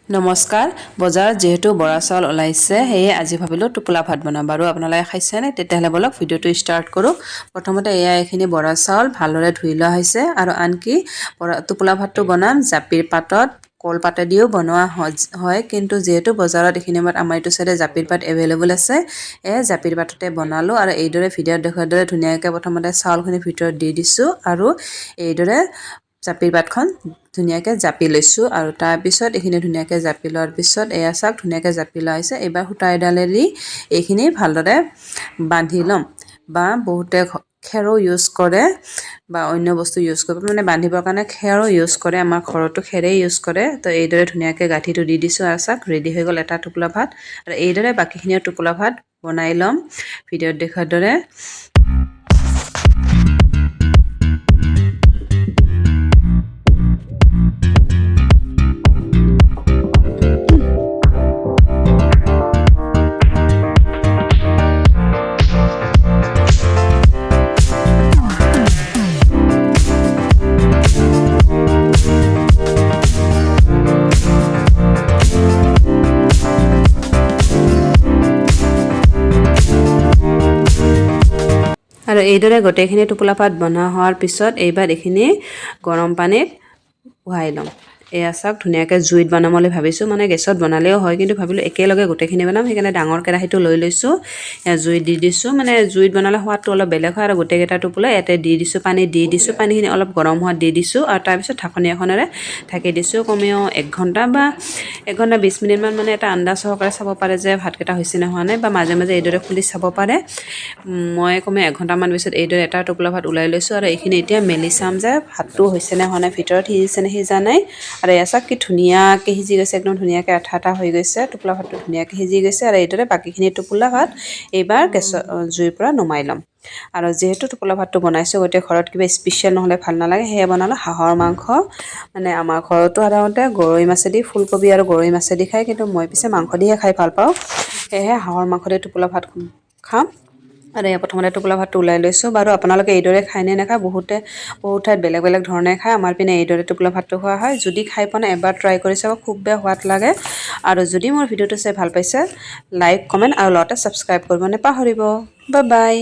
নমস্কাৰ বজাৰত যেহেতু বৰা চাউল ওলাইছে সেয়ে আজি ভাবিলোঁ টোপোলা ভাত বনাম বাৰু আপোনালোকে খাইছেনে তেতিয়াহ'লে বলক ভিডিঅ'টো ষ্টাৰ্ট কৰোঁ প্ৰথমতে এইখিনি বৰা চাউল ভালদৰে ধুই লোৱা হৈছে আৰু আনকি টোপোলা ভাতটো বনাম জাপিৰ পাতত কলপাতেদিও বনোৱা হয় কিন্তু যেহেতু বজাৰত এইখিনি সময়ত আমাৰ এইটো চাইডে জাপিৰ পাত এভেইলেবল আছে জাপিৰ পাততে বনালোঁ আৰু এইদৰে ভিডিঅ'ত দেখুৱাৰ দৰে ধুনীয়াকৈ প্ৰথমতে চাউলখিনি ভিতৰত দি দিছোঁ আৰু এইদৰে জাপিৰ পাতখন ধুনীয়াকৈ জাপি লৈছোঁ আৰু তাৰপিছত এইখিনি ধুনীয়াকৈ জাপি লোৱাৰ পিছত এয়া চাওক ধুনীয়াকৈ জাপি লোৱা হৈছে এইবাৰ সূতা এডালেদি এইখিনি ভালদৰে বান্ধি ল'ম বা বহুতে খেৰো ইউজ কৰে বা অন্য বস্তু ইউজ কৰিব মানে বান্ধিবৰ কাৰণে খেৰো ইউজ কৰে আমাৰ ঘৰতো খেৰেই ইউজ কৰে তো এইদৰে ধুনীয়াকৈ গাঁঠিটো দি দিছোঁ আৰু চাওক ৰেডি হৈ গ'ল এটা টোপোলা ভাত আৰু এইদৰে বাকীখিনিও টোপোলা ভাত বনাই ল'ম ভিডিঅ'ত দেখুৱাৰ দৰে আৰু এইদৰে গোটেইখিনি টোপোলা ভাত বনোৱা হোৱাৰ পিছত এইবাৰ এইখিনি গৰম পানীত উহাই ল'ম এয়া চাওক ধুনীয়াকৈ জুইত বনাম বুলি ভাবিছোঁ মানে গেছত বনালেও হয় কিন্তু ভাবিলোঁ একেলগে গোটেইখিনি বনাম সেইকাৰণে ডাঙৰ কেৰাহীটো লৈ লৈছোঁ জুইত দি দিছোঁ মানে জুইত বনালে সোৱাদটো অলপ বেলেগ হয় আৰু গোটেইকেইটা টোপোলা ইয়াতে দি দিছোঁ পানী দি দিছোঁ পানীখিনি অলপ গৰম হোৱাত দি দিছোঁ আৰু তাৰপিছত ঢাকনি এখনেৰে ঢাকি দিছোঁ কমেও 1 ঘণ্টা বা 1 ঘণ্টা 20 মিনিটমান মানে এটা আন্দাজ সহকাৰে চাব পাৰে যে ভাতকেইটা হৈছে নে হোৱা নাই বা মাজে মাজে এইদৰে খুলি চাব পাৰে মই কমেও 1 ঘণ্টামান পিছত এইদৰে এটা টোপোলা ভাত ওলাই লৈছোঁ আৰু এইখিনি এতিয়া মেলি চাম যে ভাতটো হৈছে নে হোৱা নাই ভিতৰত সিজিছে নে সিজা নাই আৰু এয়া চাওক কি ধুনীয়াকৈ সিজি গৈছে একদম ধুনীয়াকৈ আঠা আঠা হৈ গৈছে টোপোলা ভাতটো ধুনীয়াকৈ সিজি গৈছে আৰু এইদৰে বাকীখিনি টোপোলা ভাত এইবাৰ জুইৰ পৰা নমাই ল'ম আৰু যিহেতু টোপোলা ভাতটো বনাইছোঁ গতিকে ঘৰত কিবা স্পেচিয়েল নহ'লে ভাল নালাগে সেয়ে বনালোঁ হাঁহৰ মাংস মানে আমাৰ ঘৰতো সাধাৰণতে গৰৈ মাছেদি ফুলকবি আৰু গৰৈ মাছেদি খায় কিন্তু মই পিছে মাংস দিহে খাই ভাল পাওঁ সেয়েহে হাঁহৰ মাংস দি টোপোলা ভাত খাম আৰু প্ৰথমতে টোপোলা ভাতটো ওলাই লৈছোঁ বাৰু আপোনালোকে এইদৰে খায় নে নাখায় বহুত ঠাইত বেলেগ বেলেগ ধৰণে খায় আমাৰ পিনে এইদৰে টোপোলা ভাতটো খোৱা হয় যদি খাই পোৱা নাই এবাৰ ট্ৰাই কৰি চাব খুব বেয়া সোৱাদ লাগে আৰু যদি মোৰ ভিডিঅ'টো চাই ভাল পাইছে লাইক কমেণ্ট আৰু লগতে ছাবস্ক্ৰাইব কৰিব নাপাহৰিব বাই বাই